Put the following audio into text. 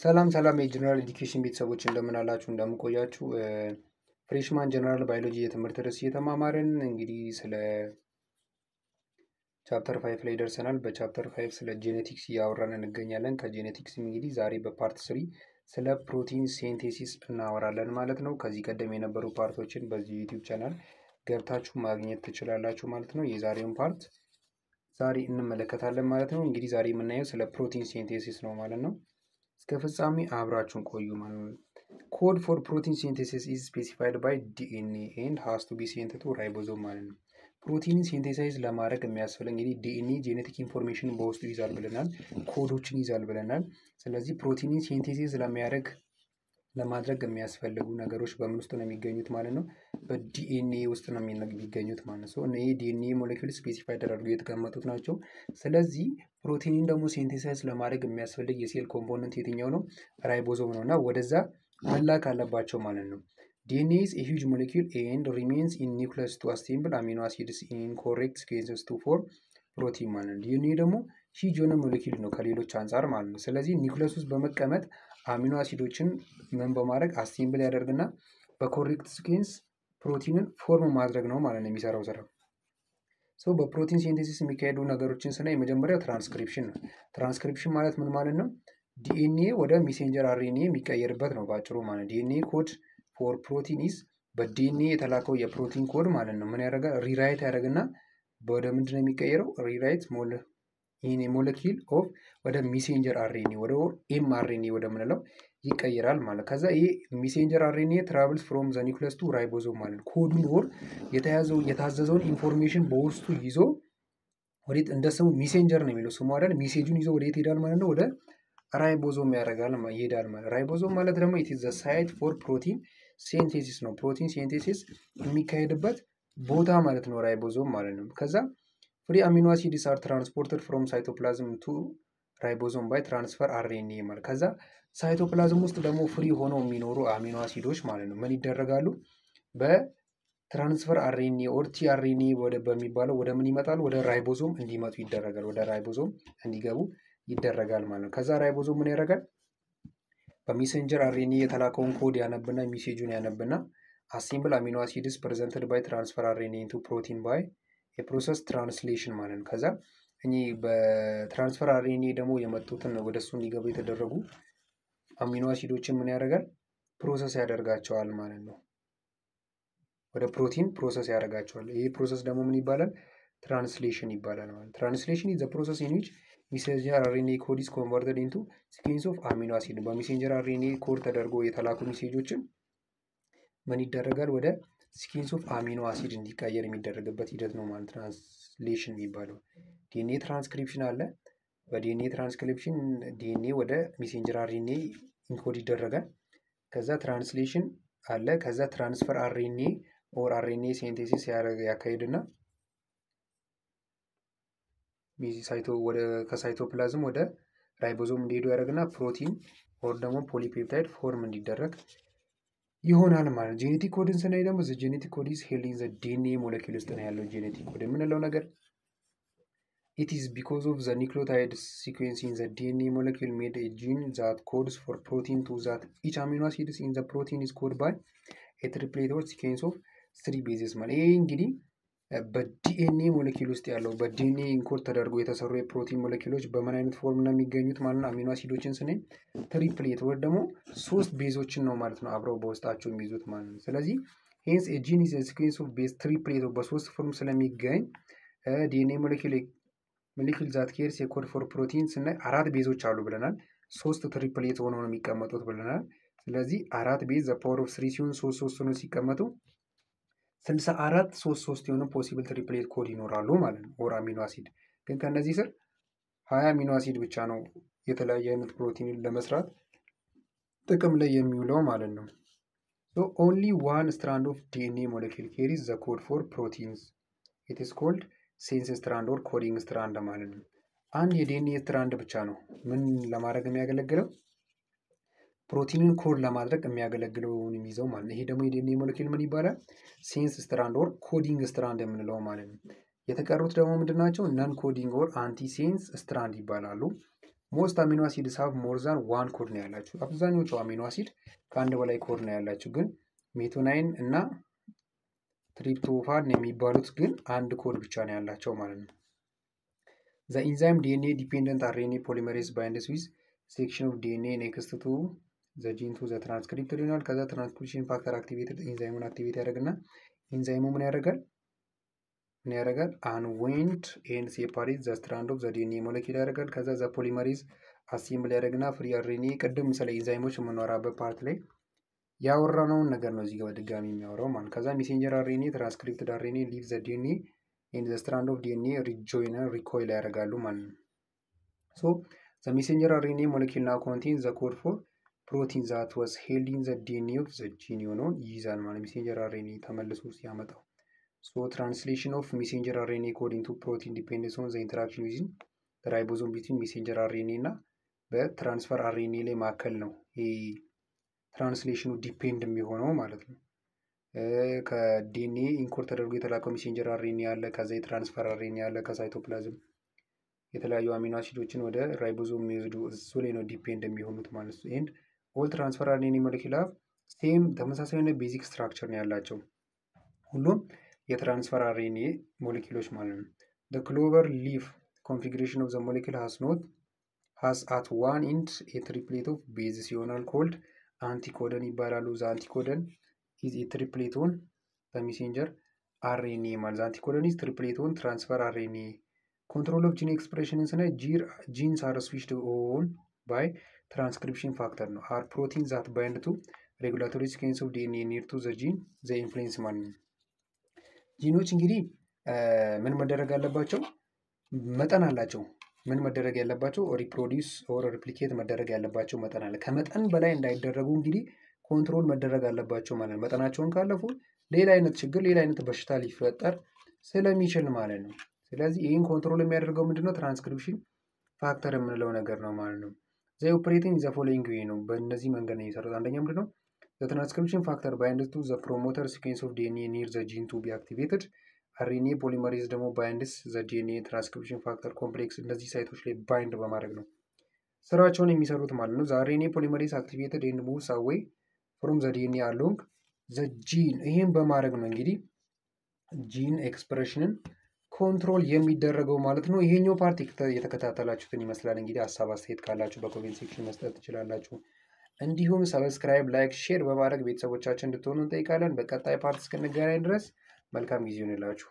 ሰላም ሰላም የጀነራል ኤዱኬሽን ቤተሰቦች እንደምን አላችሁ እንደምን ቆያችሁ? ፍሬሽማን ጀነራል ባዮሎጂ የትምህርት ርዕስ እየተማማርን እንግዲህ ስለ ቻፕተር 5 ላይ ደርሰናል። በቻፕተር 5 ስለ ጄኔቲክስ እያወራን እንገኛለን። ከጄኔቲክስ እንግዲህ ዛሬ በፓርት 3 ስለ ፕሮቲን ሴንቴሲስ እናወራለን ማለት ነው። ከዚህ ቀደም የነበሩ ፓርቶችን በዚህ ዩቲዩብ ቻናል ገብታችሁ ማግኘት ትችላላችሁ ማለት ነው። የዛሬውን ፓርት ዛሬ እንመለከታለን ማለት ነው። እንግዲህ ዛሬ የምናየው ስለ ፕሮቲን ሴንቴሲስ ነው ማለት ነው። እስከ ፍጻሜ አብራችሁን ቆዩ ማለት ነው። ኮድ ፎር ፕሮቲን ሲንቴሲስ ኢዝ ስፔሲፋይድ ባይ ዲኤንኤ ኤንድ ሃዝ ቱ ቢ ሴንት ቱ ራይቦዞም ማለት ነው። ፕሮቲንን ሲንቴሳይዝ ለማድረግ የሚያስፈልግ እንግዲህ ዲኤንኤ ጄኔቲክ ኢንፎርሜሽን በውስጡ ይዛል ብለናል፣ ኮዶችን ይዛል ብለናል። ስለዚህ ፕሮቲንን ሲንቴሲዝ ለማድረግ የሚያስፈልጉ ነገሮች በምን ውስጥ ነው የሚገኙት ማለት ነው? በዲኤንኤ ውስጥ ነው የሚገኙት ማለት ነው። እነዚህ ዲኤንኤ ሞሌኪል ስፔሲፋይ ተደርገው የተቀመጡት ናቸው። ስለዚህ ፕሮቲንን ደግሞ ሲንቴሳይዝ ለማድረግ የሚያስፈልግ የሴል ኮምፖነንት የትኛው ነው? ራይቦዞም ነው እና ወደዛ መላክ አለባቸው ማለት ነው። ዲኤንኤ is a huge molecule and remains in nucleus to assemble amino acids in correct sequences to form protein ማለት ነው። ዲኤንኤ ደግሞ ሂጅ የሆነ ሞሌኪል ነው ከሌሎች አንጻር ማለት ነው። ስለዚህ ኒውክለስ ውስጥ በመቀመጥ አሚኖ አሲዶችን ምን በማድረግ አሴምብል ያደርግና በኮሬክት ሲኩዌንስ ፕሮቲንን ፎርም ማድረግ ነው ማለት ነው የሚሰራው ስራ። በፕሮቲን ሲንቴሲስ የሚካሄዱ ነገሮችን ስናይ የመጀመሪያው ትራንስክሪፕሽን ነው። ትራንስክሪፕሽን ማለት ምን ማለት ነው? ዲኤንኤ ወደ ሜሴንጀር አርኤንኤ የሚቀየርበት ነው ባጭሩ ማለት። ዲኤንኤ ኮድ ፎር ፕሮቲን ኢዝ በዲኤንኤ የተላከው የፕሮቲን ኮድ ማለት ነው። ምን ያደርጋል? ሪራይት ያደርግና ወደ ምንድን ነው የሚቀየረው? ሪራይት ሞለኪል ኦፍ ወደ ሜሴንጀር አርኤንኤ ወደ ኤም አርኤንኤ ወደ ምንለው ይቀየራል ማለት። ከዛ ይሄ ሜሴንጀር አርኤንኤ ትራቭልስ ፍሮም ዘ ኒውክለስ ቱ ራይቦዞም ማለት ነው። ኮዱን ወር የታዘዘውን ኢንፎርሜሽን በውስጡ ይዞ ወዴት እንደ ስሙ ሜሴንጀር ነው የሚለው ስሙ አይደል? ሜሴጁን ይዞ ወዴት ይሄዳል ማለት ነው? ወደ ራይቦዞም ይሄዳል ማለት። ራይቦዞም ማለት ደግሞ ኢት ኢዝ ዘ ሳይት ፎር ፕሮቲን ሴንቴሲስ ነው። ፕሮቲን ሴንቴሲስ የሚካሄድበት ቦታ ማለት ነው ራይቦዞም ማለት ነው። ከዛ ፍሪ አሚኖ አሲድስ አር ትራንስፖርትድ ፍሮም ሳይቶፕላዝም ቱ ራይቦዞም ባይ ትራንስፈር አርኤንኤ ማለት። ከዛ ሳይቶፕላዝም ውስጥ ደግሞ ፍሪ ሆነው የሚኖሩ አሚኖ አሲዶች ማለት ነው ምን ይደረጋሉ? በትራንስፈር አርኤንኤ ኦር ቲአርኤንኤ በሚባለው ወደ ምን ይመጣሉ? ወደ ራይቦዞም እንዲመጡ ይደረጋል። ወደ ራይቦዞም እንዲገቡ ይደረጋል ማለት ነው። ከዛ ራይቦዞም ምን ያደርጋል? በሜሴንጀር አርኤንኤ የተላከውን ኮድ ያነብና ሜሴጁን ያነብና አሴምብል አሚኖ አሲድስ ፕሬዘንትድ ባይ ትራንስፈር አርኤንኤ ኢንቱ ፕሮቲን ባይ የፕሮሰስ ትራንስሌሽን ማለት ነው። ከዛ እኚህ በትራንስፈር አርኤንኤ ደግሞ የመጡትን ወደ እሱ እንዲገቡ የተደረጉ አሚኖ አሲዶችን ምን ያደርጋል? ፕሮሰስ ያደርጋቸዋል ማለት ነው። ወደ ፕሮቲን ፕሮሰስ ያደርጋቸዋል። ይህ ፕሮሰስ ደግሞ ምን ይባላል? ትራንስሌሽን ይባላል ማለት። ትራንስሌሽን ኢዝ ዘ ፕሮሰስ ኢን ዊች ሜሴንጀር አርኤንኤ ኮድ ኢዝ ኮንቨርትድ ኢንቱ ሲኩዌንስ ኦፍ አሚኖ አሲድ። በሜሴንጀር አርኤንኤ ኮድ ተደርጎ የተላኩ ሜሴጆችን ምን ይደረጋል? ወደ ሲኩዌንስ ኦፍ አሚኖ አሲድ እንዲቀየር የሚደረግበት ሂደት ነው ማለት ትራንስሌሽን የሚባለው። ዲኤንኤ ትራንስክሪፕሽን አለ። በዲኤንኤ ትራንስክሪፕሽን ዲኤንኤ ወደ ሜሴንጀር አርኤንኤ ኢንኮድ ይደረጋል። ከዛ ትራንስሌሽን አለ። ከዛ ትራንስፈር አርኤንኤ ኦር አርኤንኤ ሴንቴሲስ ያካሄድና ከሳይቶፕላዝም ወደ ራይቦዞም እንዲሄዱ ያደርግና ፕሮቲን ኦር ደግሞ ፖሊፔፕታይድ ፎርም እንዲደረግ ይሆናል ማለት። ጄኔቲክ ኮድን ስናይ ደግሞ ጄኔቲክ ኮድ ኢዝ ሄልድ ኢን ዘ ዲኤንኤ ሞለኪል ውስጥ ነው ያለው ጄኔቲክ ኮድ የምንለው ነገር። ኢት ኢዝ ቢኮዝ ኦፍ ዘ ኒውክሊዮታይድ ሲኩዌንስ ኢን ዘ ዲኤንኤ ሞለኪል ሜድ ኤ ጂን ዛት ኮድስ ፎር ፕሮቲን ቱ ዛት ኢች አሚኖ አሲድስ ኢን ዘ ፕሮቲን ኢዝ ኮድ ባይ ኤ ትሪፕሌት ኦር ሲኩዌንስ ኦፍ 3 ቤዝስ ማለት። ይሄ እንግዲህ በዲኤንኤ ሞለኪል ውስጥ ያለው በዲኤንኤ ኢንኮድ ተደርጎ የተሰሩ የፕሮቲን ሞለኪሎች በምን አይነት ፎርም ነው የሚገኙት ማለት ነው? አሚኖ አሲዶችን ስናይ ትሪፕሌት ወይ ደግሞ 3 ቤዞችን ነው ማለት ነው አብረው በውስጣቸው የሚይዙት ማለት ነው። ስለዚህ ሄንስ ኤ ጂን ኢዝ ኤ ሲኩዌንስ ኦፍ ቤዝ ትሪፕሌት በ3 ፎርም ስለሚገኝ ዲኤንኤ ሞለኪል ዛት ኬርስ የኮድ ፎር ፕሮቲን ስናይ 4 ቤዞች አሉ ብለናል። 3 ትሪፕሌት ሆነው ነው የሚቀመጡት ብለናል። ስለዚህ 4 ቤዝ ዘ ፓወር ኦፍ 3 ሲሆን 3 ሆነው ሲቀመጡ 64 3 የሆነ ፖሲብል ትሪፕሌት ኮድ ይኖራሉ ማለት ነው። ኦር አሚኖ አሲድ ግን ከነዚህ ስር 20 አሚኖ አሲድ ብቻ ነው የተለያየ አይነት ፕሮቲንን ለመስራት ጥቅም ላይ የሚውለው ማለት ነው። ሶ ኦንሊ ዋን ስትራንድ ኦፍ ዲኤንኤ ሞለኪል ኬሪስ ዘ ኮድ ፎር ፕሮቲንስ ኢት ኢዝ ኮልድ ሴንስ ስትራንድ ኦር ኮዲንግ ስትራንድ ማለት ነው። አንድ የዲኤንኤ ስትራንድ ብቻ ነው ምን ለማድረግ የሚያገለግለው? ፕሮቲንን ኮድ ለማድረግ የሚያገለግለውን የሚይዘው ማለት ነው። ይሄ ደግሞ የዲኤንኤ ሞለኪል ምን ይባላል? ሴንስ ስትራንድ ኦር ኮዲንግ ስትራንድ የምንለው ማለት ነው። የተቀሩት ደግሞ ምንድን ናቸው? ነን ኮዲንግ ኦር አንቲ ሴንስ ስትራንድ ይባላሉ። ሞስት አሚኖ አሲድስ ሃቭ ሞር ዛን ዋን ኮድ ነው ያላችሁ። አብዛኞቹ አሚኖ አሲድ ከአንድ በላይ ኮድ ነው ያላችሁ፣ ግን ሜቶናይን እና ትሪፕቶፋን የሚባሉት ግን አንድ ኮድ ብቻ ነው ያላቸው ማለት ነው። ዘ ኢንዛይም ዲኤንኤ ዲፔንደንት አርኤንኤ ፖሊመሬዝ ባይንድስ ዊዝ ሴክሽን ኦፍ ዲኤንኤ ኔክስት ቱ ዘ ጂን ቱ ዘ ትራንስክሪፕት ይሆናል። ከዛ ትራንስክሪፕሽን ፋክተር አክቲቬትድ ኢንዛይሙን አክቲቬት ያደርግና ኢንዛይሙ ምን ያደርጋል? አንዌንድ ኤንድ ሴፓሬት ዘ ስትራንድ ኦፍ ዘ ዲኤንኤ ሞለኪል ያደርጋል። ከዛ ዘ ፖሊመሬዝ አሴምብል ያደርግና ፍሪ አርኤንኤ ቅድም ስለ ኢንዛይሞች የምናወራበት ፓርት ላይ ያወራነውን ነገር ነው እዚህ ጋር በድጋሚ የሚያወራው ማለት። ከዛ ሜሴንጀር አርኤንኤ ትራንስክሪፕትድ አርኤንኤ ሊቭ ዘ ዲኤንኤ ኤንድ ዘ ስትራንድ ኦፍ ዲኤንኤ ሪጆይን ሪኮይል ያደርጋሉ ማለት ነው። ሶ ዘ ሜሴንጀር አርኤንኤ ሞለኪል ናው ኮንቴን ዘ ኮድ ፎር ፕሮቲን ዛት ዋዝ ሄልድ ኢን ዘ ዲኤንኤ ኦፍ ዘ ጂን የሆነውን ይይዛል ማለት ሜሴንጀር አርኤንኤ ተመልሶ ሲያመጣው። ሶ ትራንስሌሽን ኦፍ ሜሴንጀር አርኤንኤ ኮድ ኢንቱ ፕሮቲን ዲፔንድስ ኦን ዘ ኢንተራክሽን ዊዝን ራይቦዞም ቢትዊን ሜሴንጀር አርኤንኤ እና በትራንስፈር አርኤንኤ ላይ ማከል ነው ይሄ ትራንስሌሽኑ ዲፔንድ የሚሆነው ማለት ነው። ከዲኤንኤ ኢንኮድ ተደርጎ የተላከው ሜሴንጀር አርኤንኤ አለ፣ ከዛ የትራንስፈር አርኤንኤ አለ፣ ከሳይቶፕላዝም የተለያዩ አሚኖ አሲዶችን ወደ ራይቦዞም የሚወስዱ እሱ ላይ ነው ዲፔንድ የሚሆኑት ማለት ነው። ኤንድ ኦል ትራንስፈር አርኤንኤ ሞለኪል ሴም ተመሳሳይ የሆነ ቤዚክ ስትራክቸር ነው ያላቸው ሁሉም የትራንስፈር አርኤንኤ ሞለኪሎች ማለት ነው። the clover leaf configuration of the molecule has at one end a triplet of bases ይሆናል called አንቲኮደን ይባላሉ። the anticoden is a triplet on the messenger RNA ማለት the anticoden is triplet on transfer RNA control of gene expression ስናይ genes are switched on by transcription factor ነው are proteins that bind to regulatory sequence of DNA near to the gene the influence ማለት ነው። ጂኖች እንግዲህ ምን መደረግ አለባቸው? መጠን አላቸው። ምን መደረግ ያለባቸው? ሪፕሮዲውስ ኦር ሪፕሊኬት መደረግ ያለባቸው መጠን አለ። ከመጠን በላይ እንዳይደረጉ እንግዲህ ኮንትሮል መደረግ አለባቸው ማለት ነው። መጠናቸውን ካለፉ ሌላ አይነት ችግር፣ ሌላ አይነት በሽታ ሊፈጠር ስለሚችል ማለት ነው። ስለዚህ ይህን ኮንትሮል የሚያደርገው ምንድነው? ትራንስክሪፕሽን ፋክተር የምንለው ነገር ነው ማለት ነው። ዘ ኦፕሬቲንግ ዘ ፎሎዊንግ ዌይ ነው። በእነዚህ መንገድ ነው የሚሰሩት። አንደኛ ምንድነው? The transcription factor binds to the promoter sequence of DNA near the gene to be activated. RNA polymerase ደግሞ binds the DNA transcription factor complex እነዚህ ሳይቶች ላይ ባይንድ በማድረግ ነው ስራቸውን የሚሰሩት ማለት ነው። the RNA polymerase activated and moves away from the DNA along the gene ይሄን በማድረግ ነው እንግዲህ ጂን ኤክስፕሬሽንን ኮንትሮል የሚደረገው ማለት ነው። ይሄኛው ፓርት የተከታተላችሁትን ይመስላል። እንግዲህ ሀሳብ አስተያየት ካላችሁ በኮሜንት ሴክሽን መስጠት ትችላላችሁ። እንዲሁም ሰብስክራይብ፣ ላይክ፣ ሼር በማድረግ ቤተሰቦቻችን እንድትሆኑ እንጠይቃለን። በቀጣይ ፓርት እስክንገናኝ ድረስ መልካም ጊዜ ይሁንላችሁ።